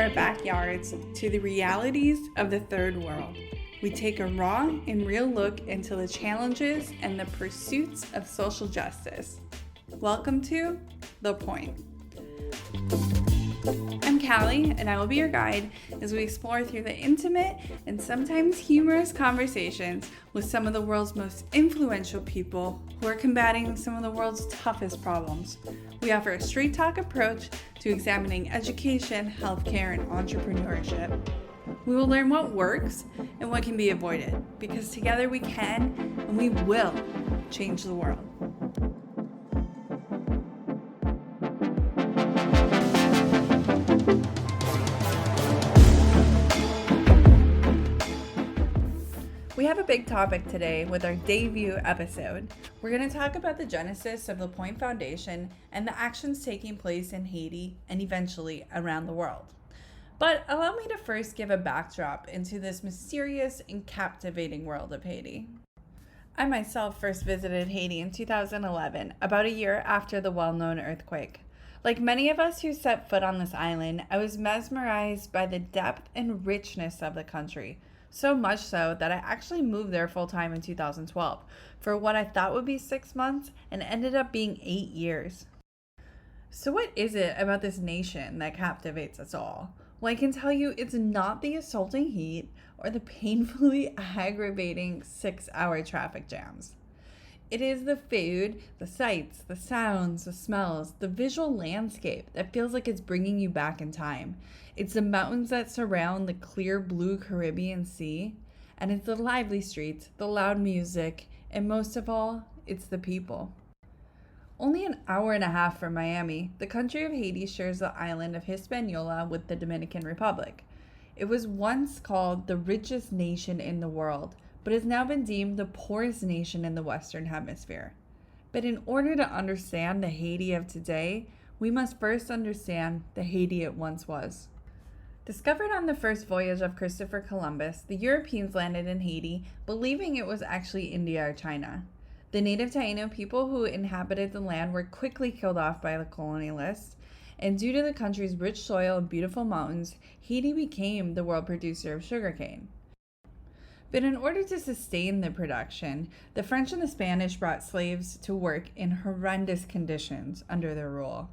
our backyards to the realities of the third world. We take a raw and real look into the challenges and the pursuits of social justice. Welcome to The Point. I'm Callie, and I will be your guide as we explore through the intimate and sometimes humorous conversations with some of the world's most influential people who are combating some of the world's toughest problems. We offer a straight talk approach to examining education, healthcare, and entrepreneurship. We will learn what works and what can be avoided, because together we can and we will change the world. We have a big topic today with our debut episode. We're going to talk about the genesis of the Pointe Foundation and the actions taking place in Haiti and eventually around the world. But allow me to first give a backdrop into this mysterious and captivating world of Haiti. I myself first visited Haiti in 2011, about a year after the well-known earthquake. Like many of us who set foot on this island, I was mesmerized by the depth and richness of the country. So much so that I actually moved there full-time in 2012 for what I thought would be 6 months and ended up being 8 years. So what is it about this nation that captivates us all? Well, I can tell you it's not the assaulting heat or the painfully aggravating 6-hour traffic jams. It is the food, the sights, the sounds, the smells, the visual landscape that feels like it's bringing you back in time. It's the mountains that surround the clear blue Caribbean Sea, and it's the lively streets, the loud music, and most of all, it's the people. Only an hour and a half from Miami, the country of Haiti shares the island of Hispaniola with the Dominican Republic. It was once called the richest nation in the world, but has now been deemed the poorest nation in the Western Hemisphere. But in order to understand the Haiti of today, we must first understand the Haiti it once was. Discovered on the first voyage of Christopher Columbus, the Europeans landed in Haiti, believing it was actually India or China. The native Taino people who inhabited the land were quickly killed off by the colonialists, and due to the country's rich soil and beautiful mountains, Haiti became the world producer of sugarcane. But in order to sustain the production, the French and the Spanish brought slaves to work in horrendous conditions under their rule.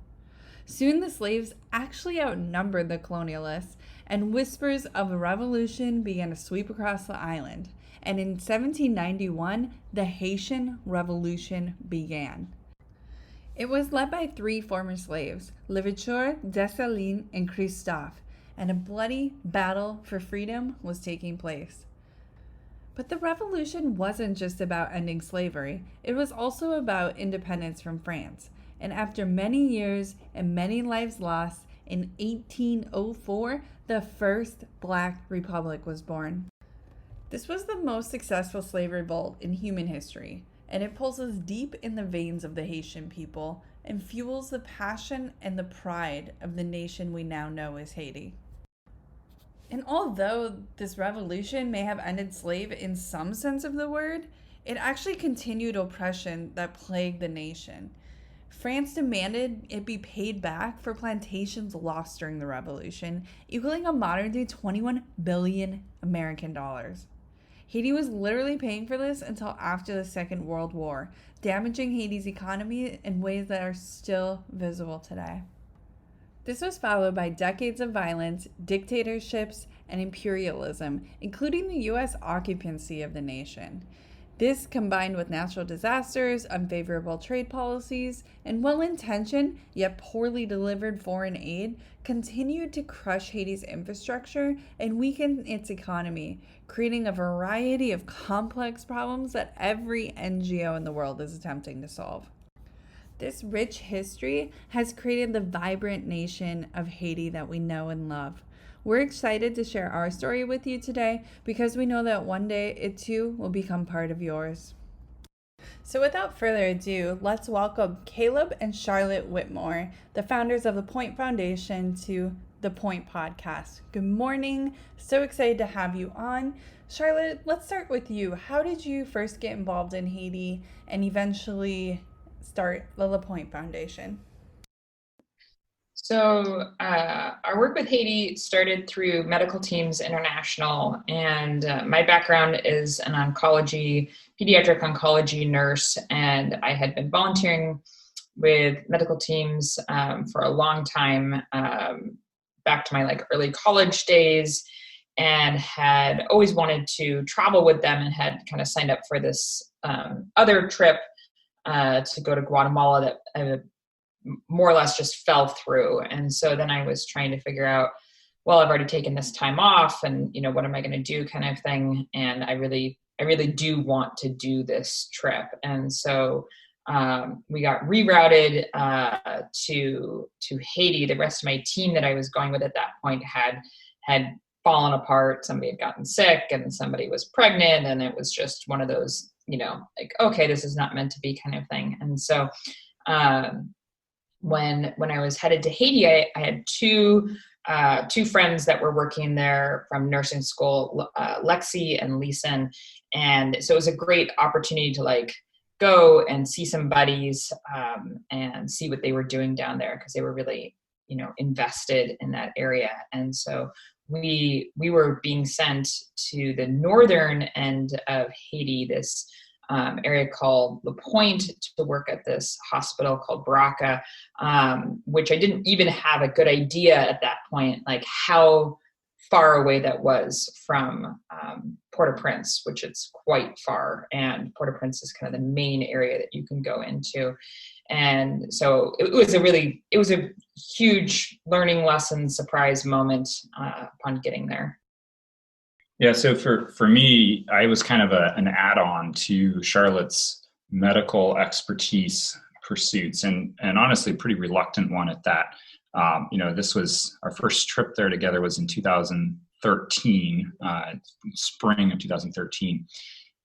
Soon the slaves actually outnumbered the colonialists, and whispers of a revolution began to sweep across the island. And in 1791, the Haitian Revolution began. It was led by 3 former slaves, Louverture, Dessalines, and Christophe, and a bloody battle for freedom was taking place. But the revolution wasn't just about ending slavery, it was also about independence from France. And after many years and many lives lost, in 1804, the first Black Republic was born. This was the most successful slave revolt in human history, and it pulses deep in the veins of the Haitian people and fuels the passion and the pride of the nation we now know as Haiti. And although this revolution may have ended slavery in some sense of the word, it actually continued oppression that plagued the nation. France demanded it be paid back for plantations lost during the revolution, equaling a modern-day 21 billion American dollars. Haiti was literally paying for this until after the Second World War, damaging Haiti's economy in ways that are still visible today. This was followed by decades of violence, dictatorships, and imperialism, including the U.S. occupancy of the nation. This, combined with natural disasters, unfavorable trade policies, and well-intentioned yet poorly delivered foreign aid, continued to crush Haiti's infrastructure and weaken its economy, creating a variety of complex problems that every NGO in the world is attempting to solve. This rich history has created the vibrant nation of Haiti that we know and love. We're excited to share our story with you today because we know that one day it too will become part of yours. So without further ado, let's welcome Caleb and Charlotte Whitmore, the founders of the Pointe Foundation, to the Pointe podcast. Good morning. So excited to have you on. Charlotte, let's start with you. How did you first get involved in Haiti and eventually start the Pointe Foundation? Our work with Haiti started through Medical Teams International, and my background is an pediatric oncology nurse, and I had been volunteering with medical teams for a long time, back to my early college days, and had always wanted to travel with them, and had kind of signed up for this other trip to go to Guatemala that more or less just fell through. And so then I was trying to figure out, well, I've already taken this time off, and what am I going to do, kind of thing. And I really do want to do this trip. And so we got rerouted to Haiti. The rest of my team that I was going with at that point had fallen apart. Somebody had gotten sick, and somebody was pregnant, and it was just one of those, okay, this is not meant to be, kind of thing. And so when I was headed to Haiti, I had two friends that were working there from nursing school, Lexi and Leeson. And so it was a great opportunity to go and see some buddies and see what they were doing down there, because they were really, invested in that area. And so we were being sent to the northern end of Haiti, this area called Pointe, to work at this hospital called Baraka, which I didn't even have a good idea at that point, how far away that was from Port-au-Prince, which it's quite far. And Port-au-Prince is kind of the main area that you can go into. And so it was a huge learning lesson, surprise moment upon getting there. Yeah, so for me, I was kind of an add-on to Charlotte's medical expertise pursuits, and honestly, a pretty reluctant one at that. This was our first trip there together was in 2013, spring of 2013,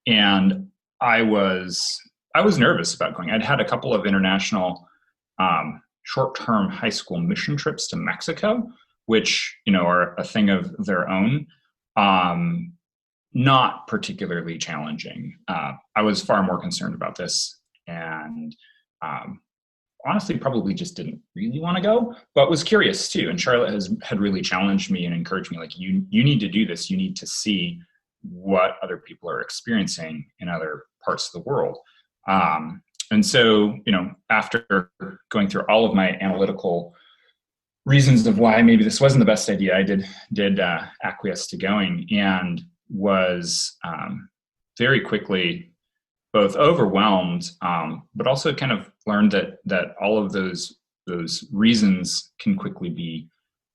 and I was nervous about going. I'd had a couple of international short-term high school mission trips to Mexico, which are a thing of their own. Not particularly challenging. I was far more concerned about this, and honestly probably just didn't really want to go, but was curious too. And Charlotte had really challenged me and encouraged me, you need to do this. You need to see what other people are experiencing in other parts of the world. And so, after going through all of my analytical reasons of why maybe this wasn't the best idea, I did acquiesce to going, and was very quickly both overwhelmed, but also kind of learned that all of those reasons can quickly be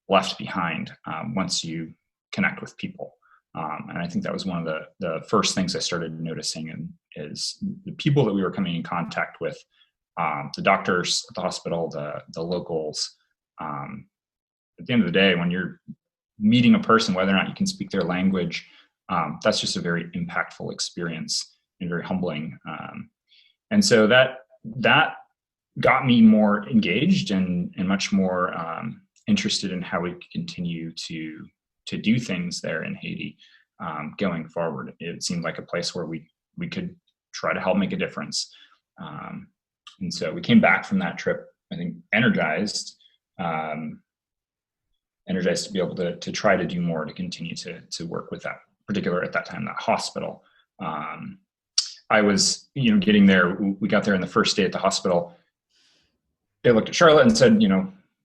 left behind once you connect with people. And I think that was one of the first things I started noticing, is the people that we were coming in contact with, the doctors at the hospital, the locals. At the end of the day, when you're meeting a person, whether or not you can speak their language, that's just a very impactful experience and very humbling. And so that got me more engaged and much more interested in how we could continue to do things there in Haiti going forward. It seemed like a place where we could try to help make a difference. And so we came back from that trip, I think, energized to be able to try to do more, to continue to work with that particular, at that time, that hospital. I was, getting there, we got there on the first day at the hospital. They looked at Charlotte and said,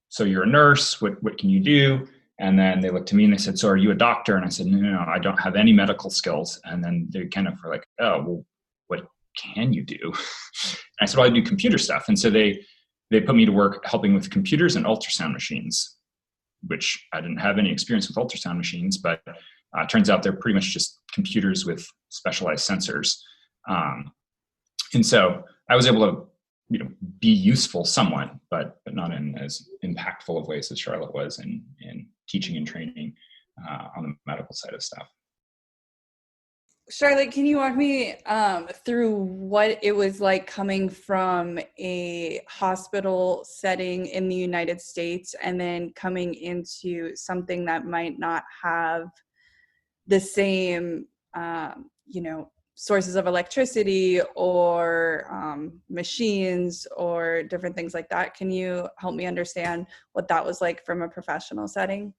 so you're a nurse, what can you do? And then they looked to me and they said, so are you a doctor? And I said, no, I don't have any medical skills. And then they kind of were like, oh, well, what can you do? And I said, well, I do computer stuff. And so they put me to work helping with computers and ultrasound machines, which I didn't have any experience with ultrasound machines, but it turns out they're pretty much just computers with specialized sensors. And so I was able to, be useful somewhat, but not in as impactful of ways as Charlotte was in teaching and training on the medical side of stuff. Charlotte, can you walk me through what it was like coming from a hospital setting in the United States and then coming into something that might not have the same, sources of electricity or machines or different things like that. Can you help me understand what that was like from a professional setting?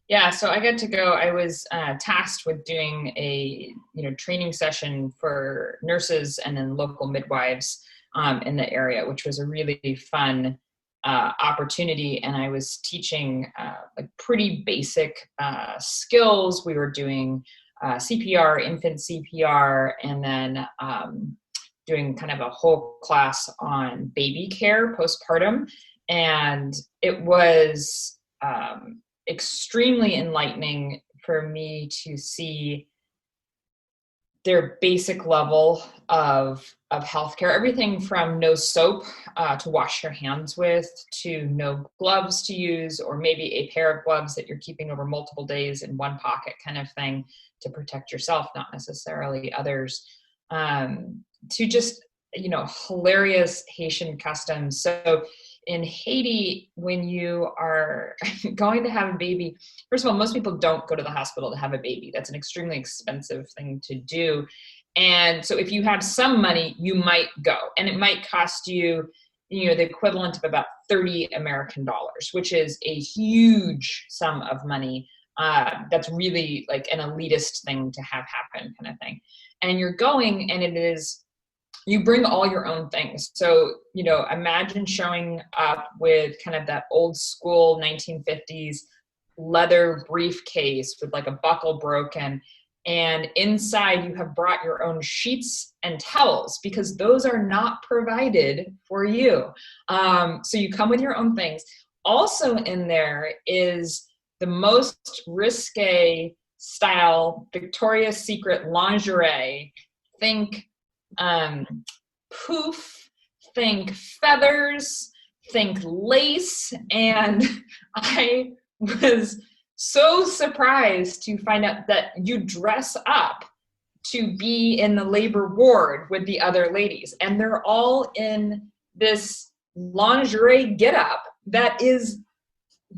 Yeah, so I got to go. I was tasked with doing a training session for nurses and then local midwives in the area, which was a really fun opportunity. And I was teaching like pretty basic skills. We were doing CPR, infant CPR, and then doing kind of a whole class on baby care postpartum. And it was extremely enlightening for me to see their basic level of healthcare, everything from no soap to wash your hands with, to no gloves to use, or maybe a pair of gloves that you're keeping over multiple days in one pocket kind of thing to protect yourself, not necessarily others, to just, hilarious Haitian customs. So in Haiti, when you are going to have a baby, first of all, most people don't go to the hospital to have a baby. That's an extremely expensive thing to do. And so if you have some money, you might go. And it might cost you, the equivalent of about 30 American dollars, which is a huge sum of money. That's really like an elitist thing to have happen kind of thing. And you're going, and you bring all your own things. So, imagine showing up with kind of that old school 1950s leather briefcase with like a buckle broken. And inside you have brought your own sheets and towels because those are not provided for you. So you come with your own things. Also in there is the most risque style Victoria's Secret lingerie. Think poof, think feathers, think lace. And I was so surprised to find out that you dress up to be in the labor ward with the other ladies. And they're all in this lingerie getup that is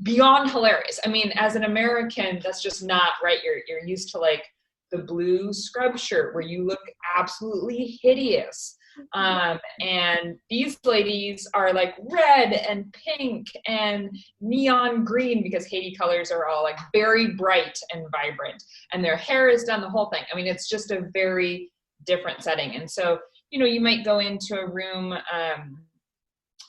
beyond hilarious. I mean, as an American, that's just not right. You're used to like the blue scrub shirt where you look absolutely hideous. And these ladies are like red and pink and neon green because Haiti colors are all like very bright and vibrant, and their hair is done, the whole thing. I mean, it's just a very different setting. And so, you might go into a room,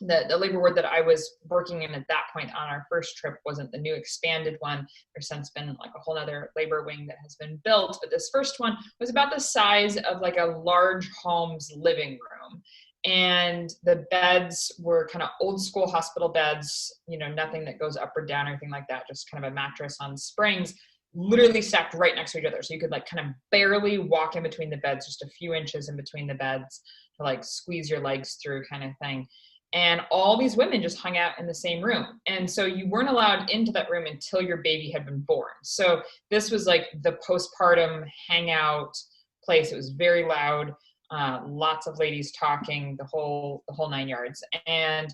the labor ward that I was working in at that point on our first trip wasn't the new expanded one. There's since been like a whole other labor wing that has been built, but this first one was about the size of like a large home's living room. And the beds were kind of old school hospital beds, nothing that goes up or down or anything like that, just kind of a mattress on springs, literally stacked right next to each other. So you could like kind of barely walk in between the beds, just a few inches in between the beds to like squeeze your legs through kind of thing. And all these women just hung out in the same room. And so you weren't allowed into that room until your baby had been born. So this was like the postpartum hangout place. It was very loud, lots of ladies talking, the whole 9 yards. And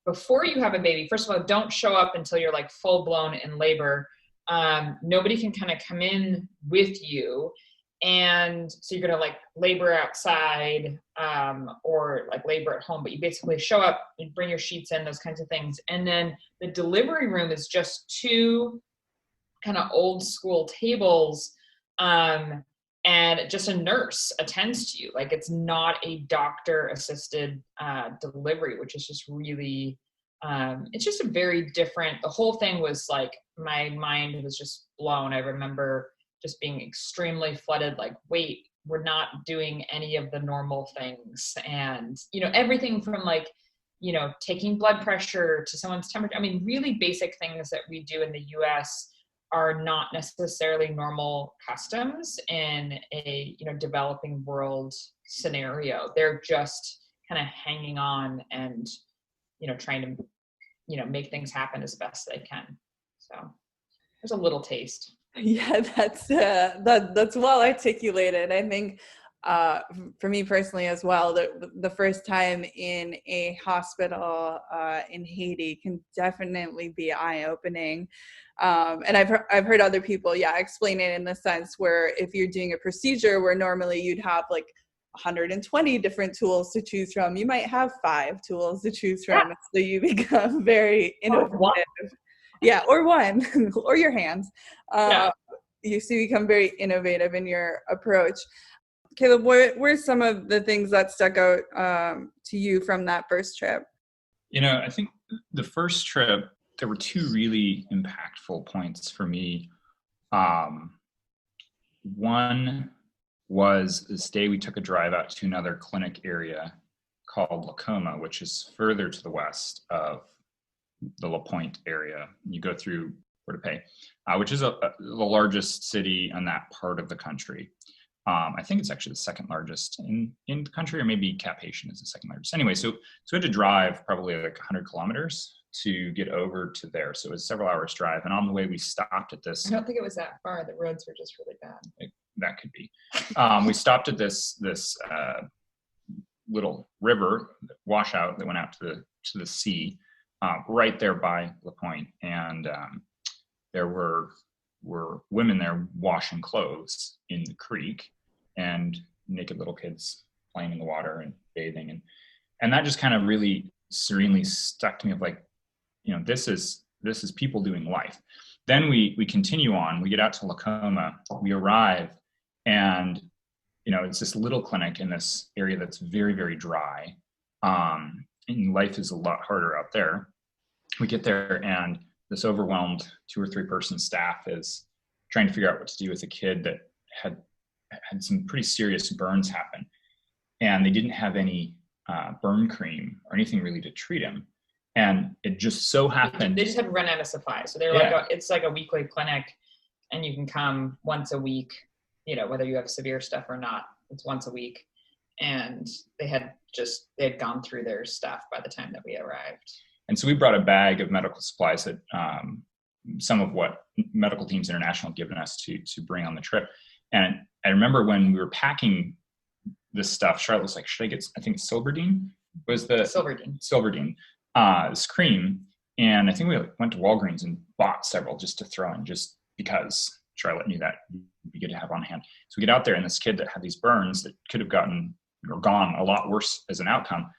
before you have a baby, first of all, don't show up until you're like full blown in labor. Nobody can kind of come in with you. And so you're going to like labor outside or like labor at home, but you basically show up, you bring your sheets in, those kinds of things. And then the delivery room is just two kind of old school tables and just a nurse attends to you. Like it's not a doctor assisted delivery, which is just really, it's just a very different, the whole thing was like, my mind was just blown. I remember just being extremely flooded, like, wait, we're not doing any of the normal things. And, everything from like, taking blood pressure to someone's temperature. I mean, really basic things that we do in the US are not necessarily normal customs in a, developing world scenario. They're just kind of hanging on and, trying to, make things happen as best they can. So there's a little taste. Yeah, that's well articulated. I think for me personally as well, the first time in a hospital in Haiti can definitely be eye-opening. And I've heard other people, explain it in the sense where if you're doing a procedure where normally you'd have like 120 different tools to choose from, you might have 5 tools to choose from. Yeah. So you become very innovative. Yeah, or one, or your hands. You become very innovative in your approach. Caleb, what were some of the things that stuck out to you from that first trip? I think the first trip, there were 2 really impactful points for me. One was this day we took a drive out to another clinic area called Lacoma, which is further to the west of the La Pointe area. You go through Porte-Pay, which is the largest city in that part of the country. I think it's actually the second largest in the country, or maybe Cap Haitian is the second largest. Anyway, so we had to drive probably like 100 kilometers to get over to there. So it was several hours drive. And on the way, we stopped at this. I don't think it was that far. The roads were just really bad. That could be. We stopped at this little river washout that went out to the sea, right there by La Pointe. And there were women there washing clothes in the creek, and naked little kids playing in the water and bathing, and that just kind of really serenely stuck to me of like, this is people doing life. Then we continue on. We get out to Lacoma. We arrive, and it's this little clinic in this area that's very, very dry, and life is a lot harder out there. We get there, and this overwhelmed 2 or 3 person staff is trying to figure out what to do with a kid that had some pretty serious burns happen. And they didn't have any burn cream or anything really to treat him. And it just so happened. They just had run out of supply. So they're like, it's like a weekly clinic, and you can come once a week, whether you have severe stuff or not, it's once a week. And they had gone through their stuff by the time that we arrived. And so we brought a bag of medical supplies that some of what Medical Teams International had given us to bring on the trip. And I remember when we were packing this stuff, Charlotte was like, should I get, I think Silverdene was the Silverdene, this cream. And I think we went to Walgreens and bought several just to throw in, just because Charlotte knew that would be good to have on hand. So we get out there, and this kid that had these burns that could have gone a lot worse as an outcome,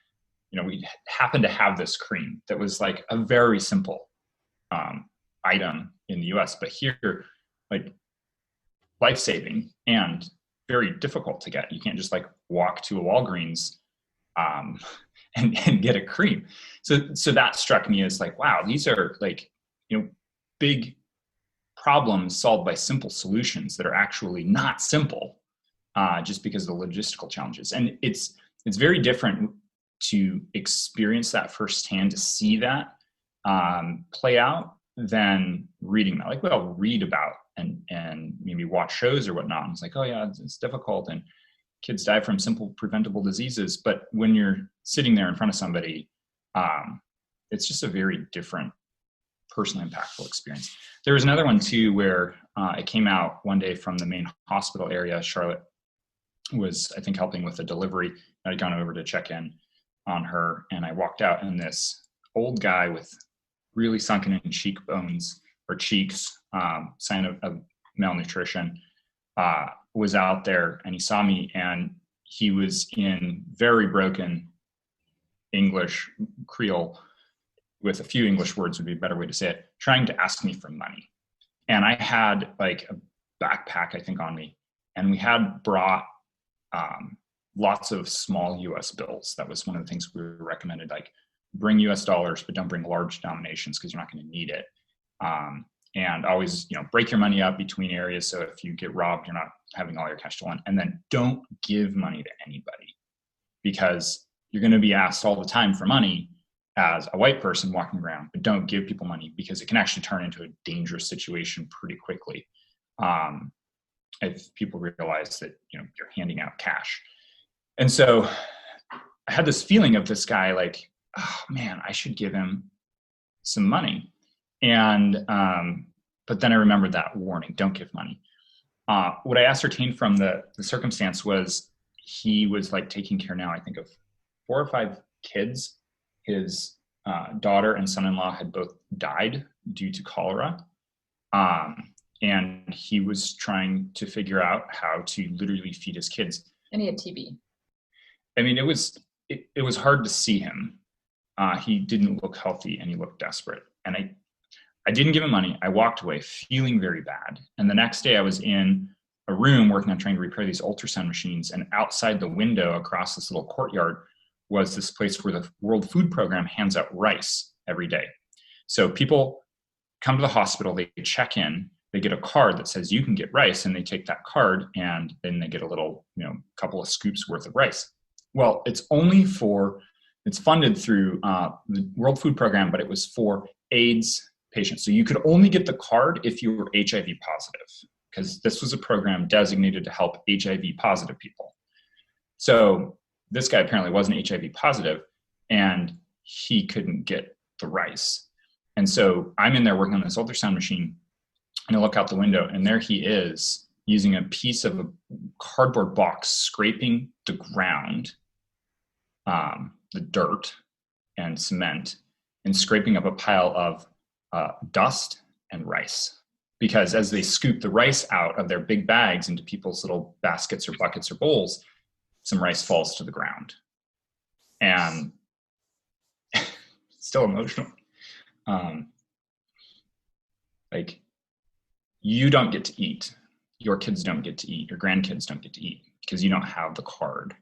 we happened to have this cream that was like a very simple item in the US, but here, like, life-saving and very difficult to get. You can't just like walk to a Walgreens and get a cream. So that struck me as like, wow, these are like, big problems solved by simple solutions that are actually not simple, just because of the logistical challenges. And it's very different to experience that firsthand, to see that play out, than reading that. Like, we'll read about and maybe watch shows or whatnot, and it's like, oh yeah, it's difficult and kids die from simple preventable diseases. But when you're sitting there in front of somebody, it's just a very different, personally impactful experience. There was another one too where it came out one day from the main hospital area. Charlotte was, I think, helping with a delivery. I'd gone over to check in on her, and I walked out, and this old guy with really sunken in cheekbones or cheeks, sign of malnutrition, was out there, and he saw me, and he was in very broken English, Creole, with a few English words would be a better way to say it, trying to ask me for money. And I had like a backpack, I think, on me, and we had brought lots of small US bills. That was one of the things we were recommended, like, bring US dollars, but don't bring large denominations because you're not going to need it. And always, break your money up between areas. So if you get robbed, you're not having all your cash to one. And then don't give money to anybody, because you're going to be asked all the time for money as a white person walking around, but don't give people money, because it can actually turn into a dangerous situation pretty quickly. If people realize that, you're handing out cash. And so I had this feeling of this guy, like, oh man, I should give him some money. And, but then I remembered that warning, don't give money. What I ascertained from the circumstance was he was like taking care now, I think, of 4 or 5 kids. His daughter and son-in-law had both died due to cholera. And he was trying to figure out how to literally feed his kids. And he had TB. I mean, it was hard to see him. He didn't look healthy and he looked desperate. And I didn't give him money. I walked away feeling very bad. And the next day I was in a room working on trying to repair these ultrasound machines. And outside the window across this little courtyard was this place where the World Food Program hands out rice every day. So people come to the hospital, they check in, they get a card that says you can get rice, and they take that card and then they get a little, couple of scoops worth of rice. Well, it's funded through the World Food Program, but it was for AIDS patients. So you could only get the card if you were HIV positive, because this was a program designated to help HIV positive people. So this guy apparently wasn't HIV positive, and he couldn't get the rice. And so I'm in there working on this ultrasound machine, and I look out the window, and there he is using a piece of a cardboard box, scraping the ground, the dirt and cement, and scraping up a pile of dust and rice. Because as they scoop the rice out of their big bags into people's little baskets or buckets or bowls, some rice falls to the ground. And still emotional. You don't get to eat. Your kids don't get to eat. Your grandkids don't get to eat because you don't have the card.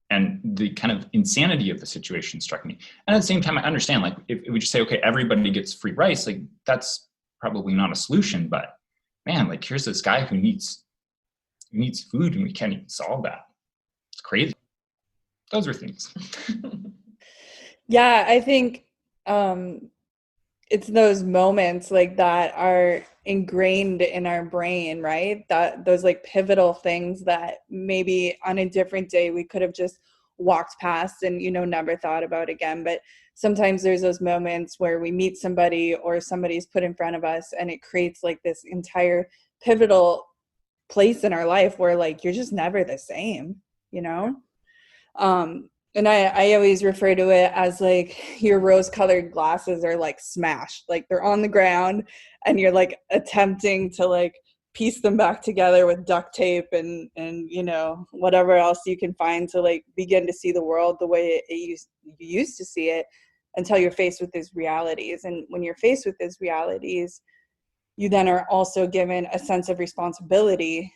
And the kind of insanity of the situation struck me. And at the same time, I understand, if we just say, okay, everybody gets free rice, that's probably not a solution. But man, here's this guy who needs food, and we can't even solve that. It's crazy. Those are things. Yeah, I think it's those moments that are ingrained in our brain, right? That those pivotal things that maybe on a different day we could have just walked past and never thought about again. But sometimes there's those moments where we meet somebody or somebody's put in front of us, and it creates this entire pivotal place in our life where you're just never the same, And I always refer to it as your rose-colored glasses are smashed, they're on the ground, and you're attempting to piece them back together with duct tape and whatever else you can find to begin to see the world the way you used to see it, until you're faced with these realities. And when you're faced with these realities, you then are also given a sense of responsibility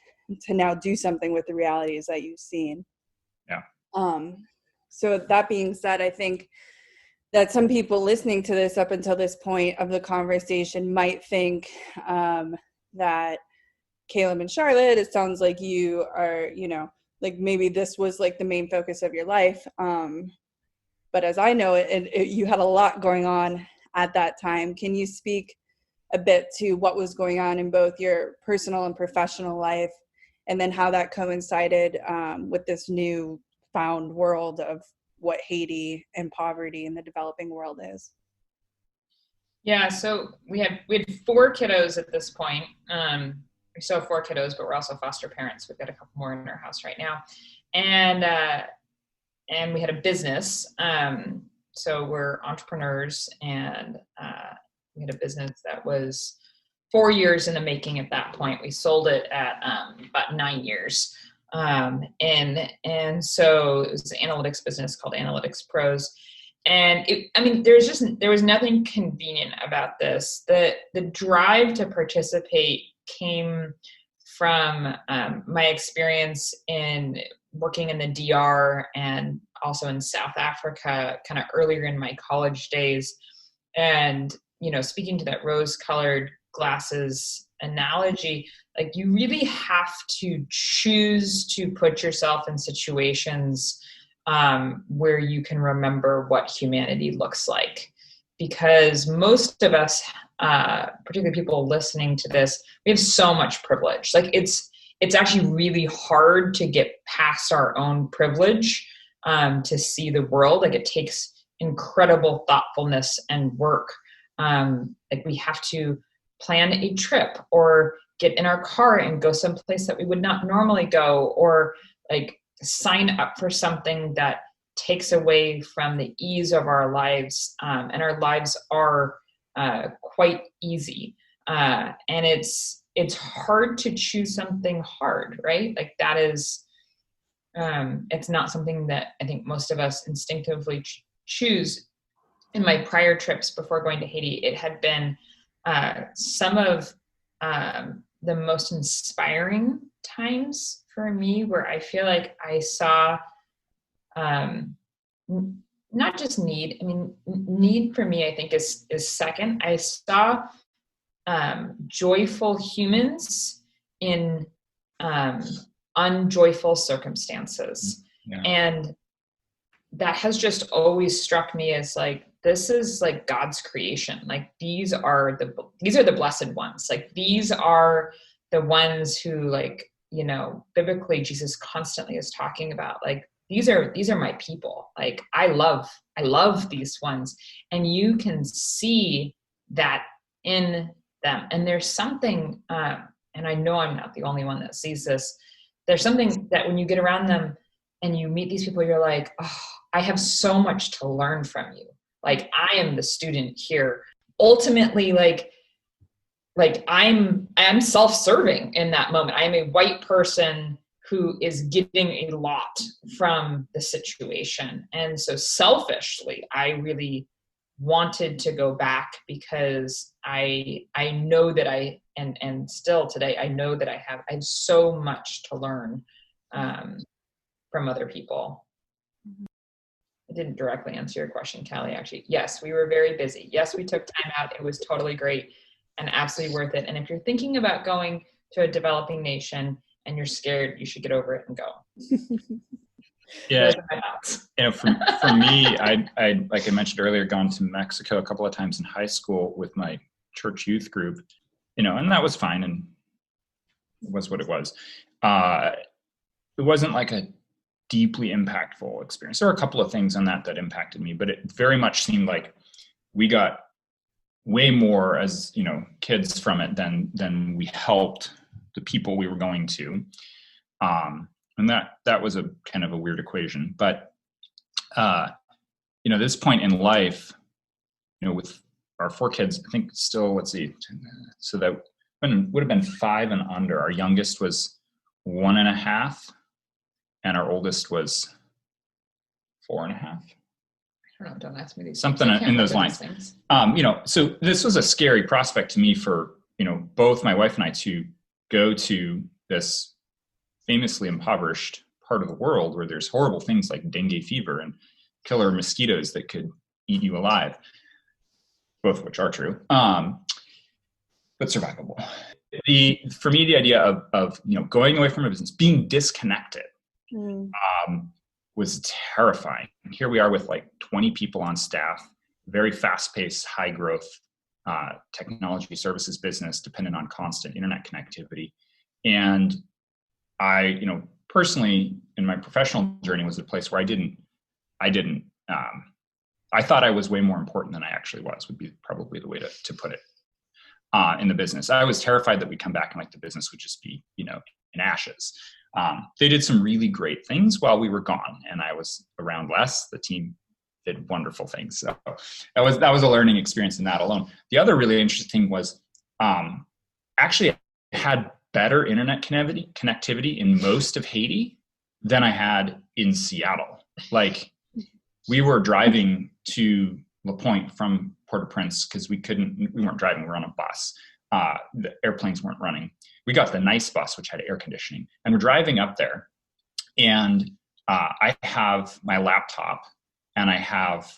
to now do something with the realities that you've seen. Yeah. So that being said, I think that some people listening to this up until this point of the conversation might think that Caleb and Charlotte, it sounds like you are, maybe this was the main focus of your life. But as I know it, you had a lot going on at that time. Can you speak a bit to what was going on in both your personal and professional life, and then how that coincided with this new found world of what Haiti and poverty in the developing world is? Yeah, so we had 4 kiddos at this point. We still have 4 kiddos, but we're also foster parents. We've got a couple more in our house right now, and we had a business. So we're entrepreneurs, and we had a business that was 4 years in the making at that point. We sold it at about 9 years. And so it was an analytics business called Analytics Pros. And there was nothing convenient about this. The drive to participate came from my experience in working in the DR and also in South Africa, kind of earlier in my college days. And, speaking to that rose-colored glasses analogy, you really have to choose to put yourself in situations where you can remember what humanity looks like. Because most of us, particularly people listening to this, we have so much privilege. It's actually really hard to get past our own privilege to see the world. It takes incredible thoughtfulness and work. We have to plan a trip or get in our car and go someplace that we would not normally go, or like sign up for something that takes away from the ease of our lives, and our lives are quite easy, and it's hard to choose something hard, right? Like that is, it's not something that I think most of us instinctively choose. In my prior trips before going to Haiti, it had been some of the most inspiring times for me, where I feel like I saw not just need. I mean, need for me, I think is second. I saw joyful humans in unjoyful circumstances. Yeah. And that has just always struck me as like, this is like God's creation. Like these are the blessed ones. Like these are the ones who, like, biblically Jesus constantly is talking about, like, these are my people. Like I love these ones. And you can see that in them. And there's something, and I know I'm not the only one that sees this. There's something that when you get around them and you meet these people, you're like, oh, I have so much to learn from you. Like I am the student here. Ultimately, like I'm self-serving in that moment. I'm a white person who is getting a lot from the situation. And so selfishly, I really wanted to go back because I know that and still today, I know that I have so much to learn from other people. I didn't directly answer your question, Callie, actually. Yes, we were very busy. Yes, we took time out. It was totally great and absolutely worth it. And if you're thinking about going to a developing nation and you're scared, you should get over it and go. Yeah. For me, I like I mentioned earlier, gone to Mexico a couple of times in high school with my church youth group, and that was fine and it was what it was. It wasn't like a deeply impactful experience. There were a couple of things on that impacted me, but it very much seemed like we got way more as kids from it than we helped the people we were going to, and that was a kind of a weird equation. But this point in life, with our 4 kids, I think still, let's see, so that would have been 5 and under. Our youngest was 1.5, and our oldest was 4.5. I don't know, don't ask me these something in those lines. So this was a scary prospect to me for both my wife and I to go to this famously impoverished part of the world where there's horrible things like dengue fever and killer mosquitoes that could eat you alive, both of which are true, but survivable. For me, the idea of going away from a business, being disconnected, was terrifying. And here we are with like 20 people on staff, very fast-paced, high-growth technology services business dependent on constant internet connectivity. And I, personally, in my professional journey, was a place where I thought I was way more important than I actually was, would be probably the way to put it, in the business. I was terrified that we'd come back and like the business would just be, in ashes. They did some really great things while we were gone, and I was around less. The team did wonderful things. So that was a learning experience in that alone. The other really interesting thing was, actually I had better internet connectivity in most of Haiti than I had in Seattle. Like we were driving to La Pointe from Port-au-Prince because we weren't driving, we were on a bus. The airplanes weren't running. We got the nice bus, which had air conditioning, and we're driving up there. And I have my laptop and I have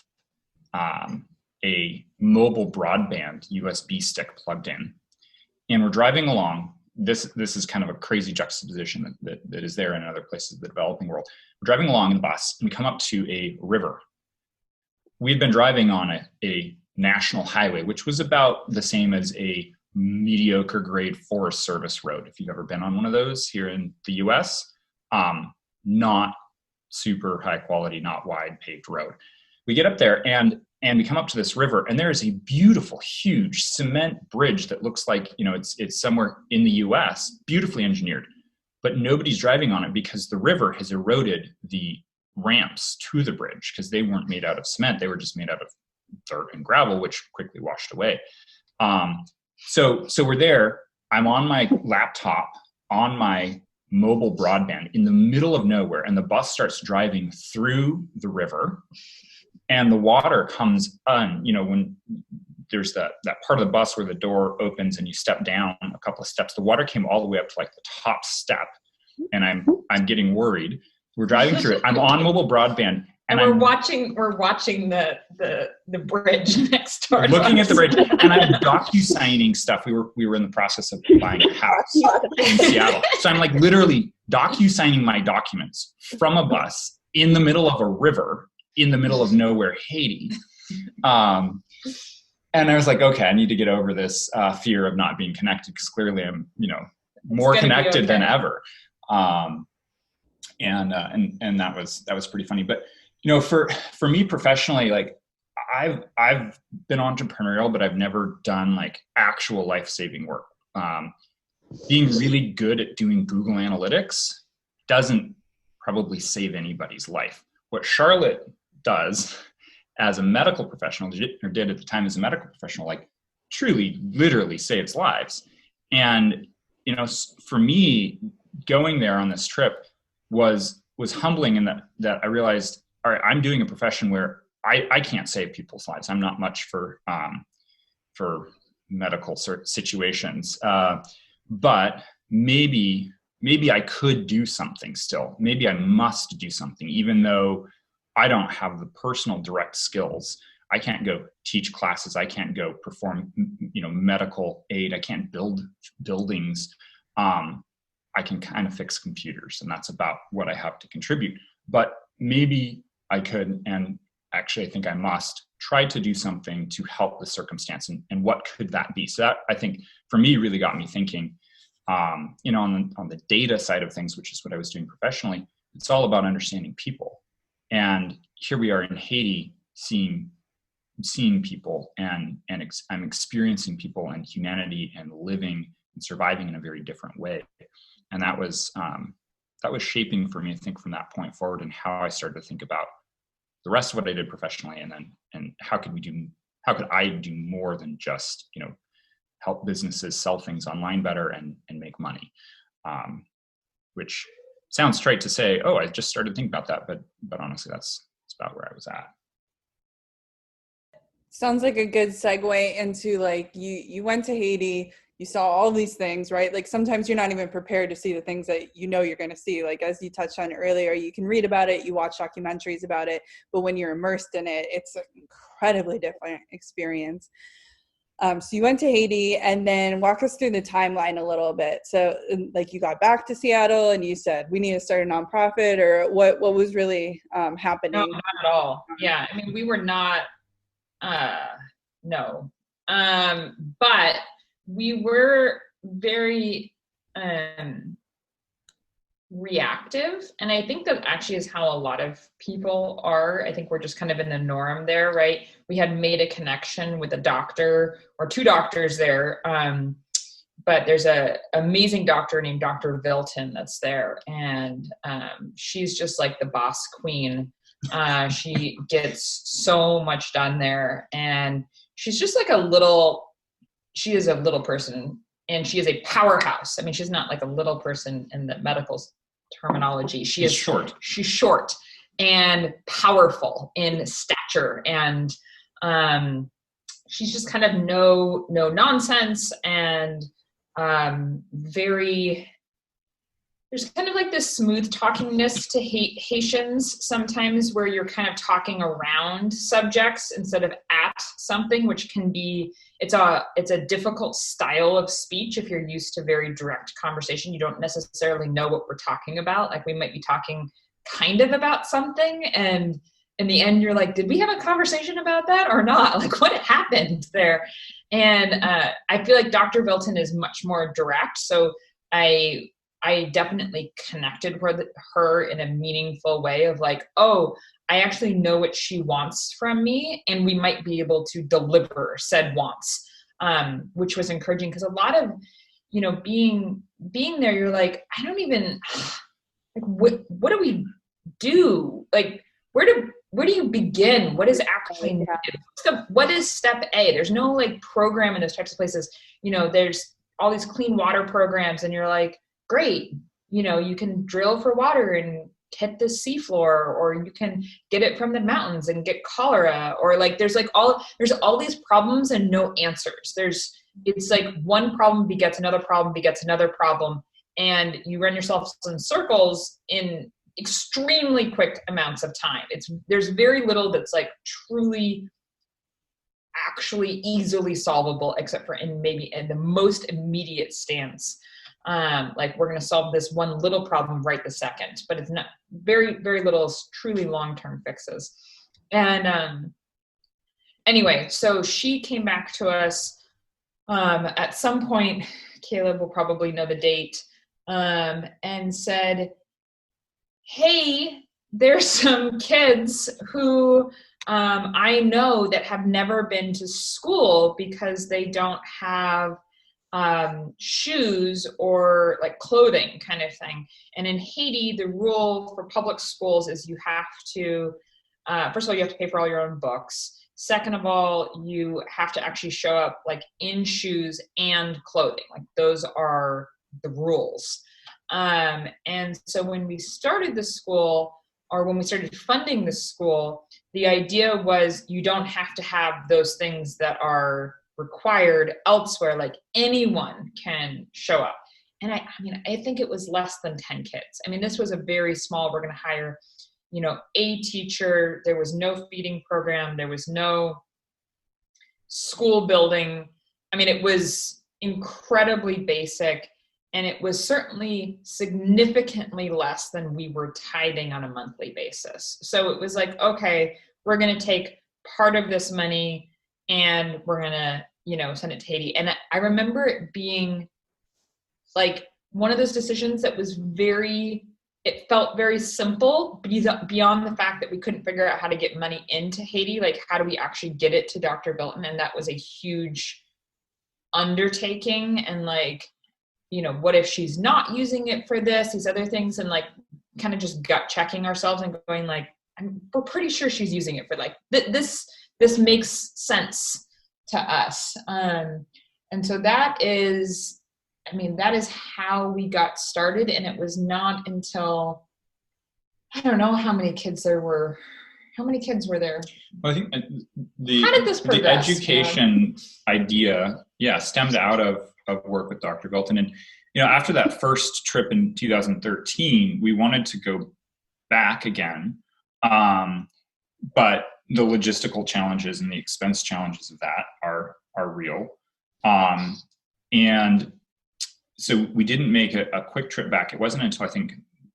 a mobile broadband USB stick plugged in. And we're driving along. This is kind of a crazy juxtaposition that is there in other places of the developing world. We're driving along in the bus and we come up to a river. We'd been driving on a national highway, which was about the same as a mediocre grade Forest Service road. If you've ever been on one of those here in the US, not super high quality, not wide paved road. We get up there and we come up to this river, and there is a beautiful, huge cement bridge that looks like, it's somewhere in the US, beautifully engineered. but nobody's driving on it because the river has eroded the ramps to the bridge, because they weren't made out of cement. They were just made out of dirt and gravel, which quickly washed away. So we're there. I'm on my laptop, on my mobile broadband in the middle of nowhere, and the bus starts driving through the river, and the water comes on, when there's that part of the bus where the door opens and you step down a couple of steps, the water came all the way up to like the top step, and I'm getting worried. We're driving through it. I'm on mobile broadband, and we're watching the bridge next door. Looking at the bridge, and I'm docu-signing stuff. We were in the process of buying a house in Seattle. So I'm like literally docu-signing my documents from a bus in the middle of a river in the middle of nowhere, Haiti. And I was like, okay, I need to get over this fear of not being connected, because clearly I'm, more connected than ever. And that was pretty funny. But for me professionally, like I've been entrepreneurial, but I've never done like actual life-saving work. Being really good at doing Google Analytics doesn't probably save anybody's life. What Charlotte does as a medical professional, or did at the time as a medical professional, like truly, literally saves lives. And, for me, going there on this trip was humbling in that I realized, all right, I'm doing a profession where I can't save people's lives. I'm not much for medical situations, but maybe I could do something still. Maybe I must do something, even though I don't have the personal direct skills. I can't go teach classes. I can't go perform, medical aid. I can't build buildings. I can kind of fix computers, and that's about what I have to contribute. But maybe I could, and actually I think I must, try to do something to help the circumstance, and what could that be? So that, I think, for me, really got me thinking, on the data side of things, which is what I was doing professionally. It's all about understanding people. And here we are in Haiti, seeing people, and I'm experiencing people and humanity and living and surviving in a very different way. And that was shaping for me, I think, from that point forward, and how I started to think about the rest of what I did professionally, and how could I do more than just, help businesses sell things online better and make money, which sounds trite to say, oh, I just started thinking about that, but honestly, that's about where I was at. Sounds like a good segue into like you went to Haiti, you saw all these things, right? Like sometimes you're not even prepared to see the things that you're going to see. Like as you touched on earlier, you can read about it, you watch documentaries about it, but when you're immersed in it, it's an incredibly different experience. So you went to Haiti, and then walk us through the timeline a little bit. So like you got back to Seattle and you said, we need to start a nonprofit, or what was really happening? No, not at all. Yeah. I mean, we were not, no. But we were very reactive. And I think that actually is how a lot of people are. I think we're just kind of in the norm there, right? We had made a connection with a doctor or two doctors there. But there's an amazing doctor named Dr. Vilton that's there. And she's just like the boss queen. She gets so much done there. And she's just like she is a little person, and she is a powerhouse. I mean, she's not like a little person in the medical terminology. She's short. She's short and powerful in stature, and she's just kind of no nonsense, and there's kind of like this smooth talkingness to Haitians sometimes, where you're kind of talking around subjects instead of at something, which can be, it's a difficult style of speech. If you're used to very direct conversation, you don't necessarily know what we're talking about. Like we might be talking kind of about something, and in the end you're like, did we have a conversation about that or not? Like what happened there? And I feel like Dr. Vilton is much more direct. So I definitely connected with her in a meaningful way of like, oh, I actually know what she wants from me, and we might be able to deliver said wants, which was encouraging, because a lot of being there, you're like, I don't even, like, what do we do? Like, where do you begin? What is actually needed? What is step A? There's no like program in those types of places. There's all these clean water programs, and you're like, great, you can drill for water and hit the seafloor, or you can get it from the mountains and get cholera, or like there's all these problems and no answers. It's like one problem begets another problem begets another problem, and you run yourself in circles in extremely quick amounts of time. There's very little that's like truly actually easily solvable, except for in the most immediate stance. Like, we're going to solve this one little problem right this second, but it's not very, very little truly long-term fixes. And anyway, so she came back to us at some point, Caleb will probably know the date, and said, hey, there's some kids who I know that have never been to school because they don't have shoes or like clothing kind of thing. And in Haiti, the rule for public schools is you have to, first of all, you have to pay for all your own books. Second of all, you have to actually show up like in shoes and clothing. Like, those are the rules. And so when we started the school, or when we started funding the school, the idea was you don't have to have those things that are required elsewhere. Like, anyone can show up. And I think it was less than 10 kids. I mean, this was a very small, we're going to hire, a teacher. There was no feeding program. There was no school building. I mean, it was incredibly basic. And it was certainly significantly less than we were tithing on a monthly basis. So it was like, okay, we're going to take part of this money and we're going to, send it to Haiti. And I remember it being like one of those decisions that was it felt very simple beyond the fact that we couldn't figure out how to get money into Haiti. Like, how do we actually get it to Dr. Vilton? And that was a huge undertaking. And like, what if she's not using it for these other things, and like kind of just gut checking ourselves and going like, we're pretty sure she's using it for like, this makes sense to us. And so that is how we got started. And it was not until, I don't know how many kids there were. How many kids were there? Well, I think how did this progress? The education idea, stemmed out of work with Dr. Vilton. And, after that first trip in 2013, we wanted to go back again. But the logistical challenges and the expense challenges of that are real. And so we didn't make a quick trip back. It wasn't until I think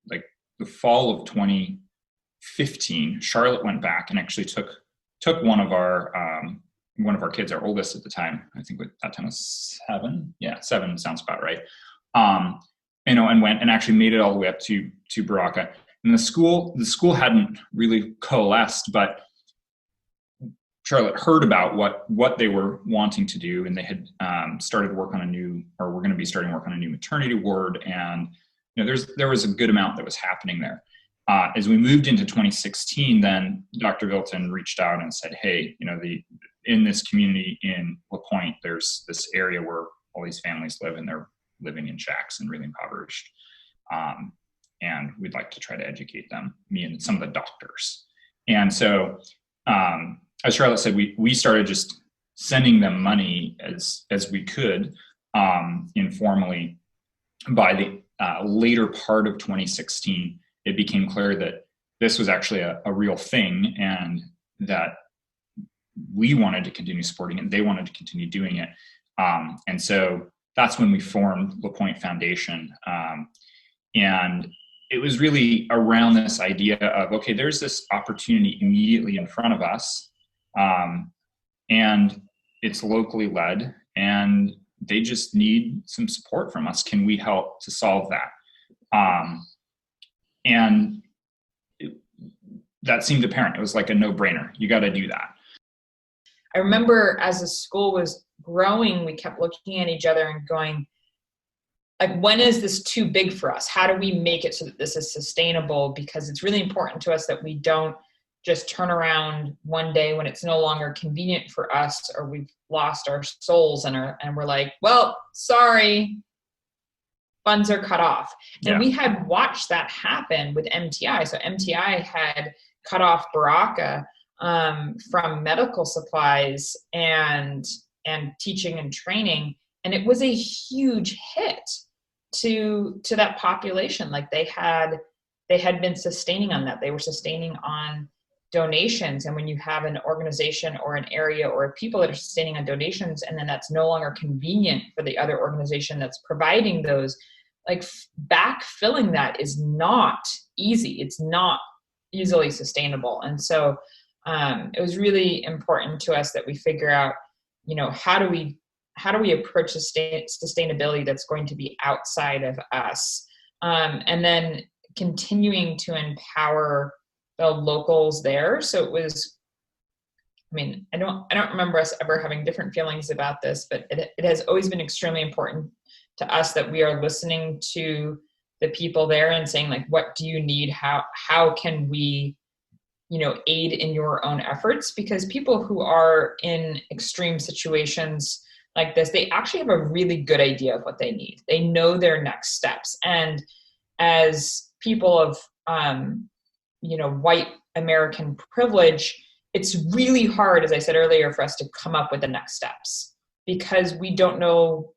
like the fall of 2015, Charlotte went back and actually took one of our kids, our oldest at the time, I think at that time was 7. Yeah, 7 sounds about right. And went and actually made it all the way up to Baraka. And the school hadn't really coalesced, but Charlotte heard about what they were wanting to do, and they had started work on we're going to be starting work on a new maternity ward. And there was a good amount that was happening there. As we moved into 2016, then Dr. Vilton reached out and said, hey, in this community in La Pointe, there's this area where all these families live, and they're living in shacks and really impoverished. And we'd like to try to educate them, me and some of the doctors. And so, as Charlotte said, we started just sending them money as we could, informally. By the later part of 2016, it became clear that this was actually a real thing, and that we wanted to continue supporting it. They wanted to continue doing it. And so that's when we formed the Pointe Foundation. And it was really around this idea of, okay, there's this opportunity immediately in front of us, and it's locally led, and they just need some support from us. Can we help to solve that? And that seemed apparent. It was like a no-brainer. You got to do that. I remember as the school was growing, we kept looking at each other and going, like, when is this too big for us? How do we make it so that this is sustainable? Because it's really important to us that we don't just turn around one day when it's no longer convenient for us, or we've lost our souls and we're like, well, sorry, funds are cut off. And we had watched that happen with MTI. So MTI had cut off Baraka from medical supplies and teaching and training. And it was a huge hit to that population. Like they had been sustaining on that. They were sustaining on donations. And when you have an organization or an area or people that are sustaining on donations, and then that's no longer convenient for the other organization that's providing those, like backfilling that is not easy. It's not easily sustainable. And so it was really important to us that we figure out, how do we approach sustainability that's going to be outside of us, and then continuing to empower the locals there. So it was, I don't remember us ever having different feelings about this, but it has always been extremely important to us that we are listening to the people there and saying, like, what do you need? How can we, aid in your own efforts? Because people who are in extreme situations like this, they actually have a really good idea of what they need. They know their next steps. And as people of, white American privilege, it's really hard, as I said earlier, for us to come up with the next steps because we don't know,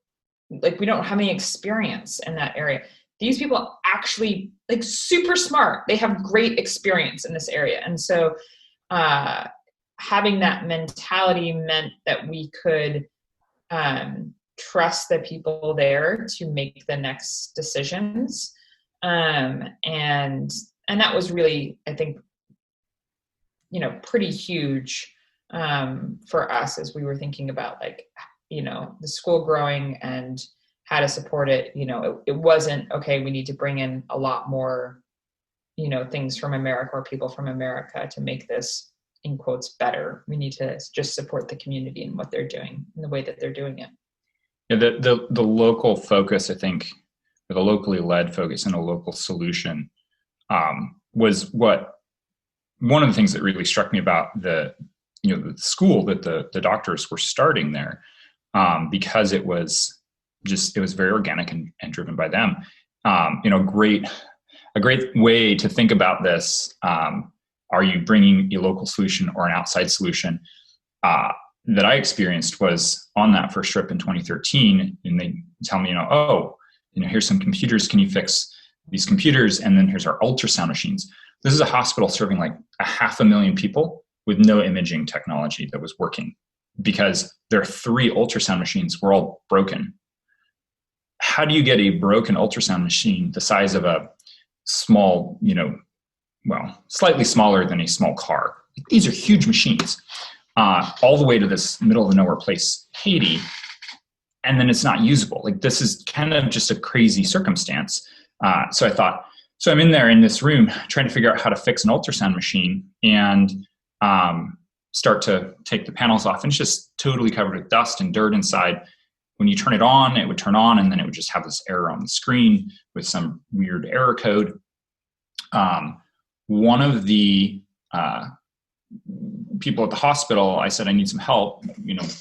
like, we don't have any experience in that area. These people actually, like, super smart. They have great experience in this area. And so having that mentality meant that we could trust the people there to make the next decisions. And that was really, I think, pretty huge for us as we were thinking about, like, the school growing and how to support it. It wasn't, okay, we need to bring in a lot more, things from America or people from America to make this, in quotes, better. We need to just support the community and what they're doing and the way that they're doing it. Yeah, the local focus, I think, or the locally led focus and a local solution was one of the things that really struck me about the school that the doctors were starting there, because it was very organic and driven by them. A great way to think about this. Are you bringing a local solution or an outside solution? That I experienced was on that first trip in 2013, and they tell me, here's some computers. Can you fix these computers? And then here's our ultrasound machines. This is a hospital serving like 500,000 people with no imaging technology that was working because their 3 ultrasound machines were all broken. How do you get a broken ultrasound machine the size of a small, slightly smaller than a small car? These are huge machines, all the way to this middle of the nowhere place, Haiti, and then it's not usable. Like, this is kind of just a crazy circumstance. So I thought, so I'm in there in this room trying to figure out how to fix an ultrasound machine and start to take the panels off, and it's just totally covered with dust and dirt inside. When you turn it on, it would turn on, and then it would just have this error on the screen with some weird error code. One of the people at the hospital, I said, I need some help,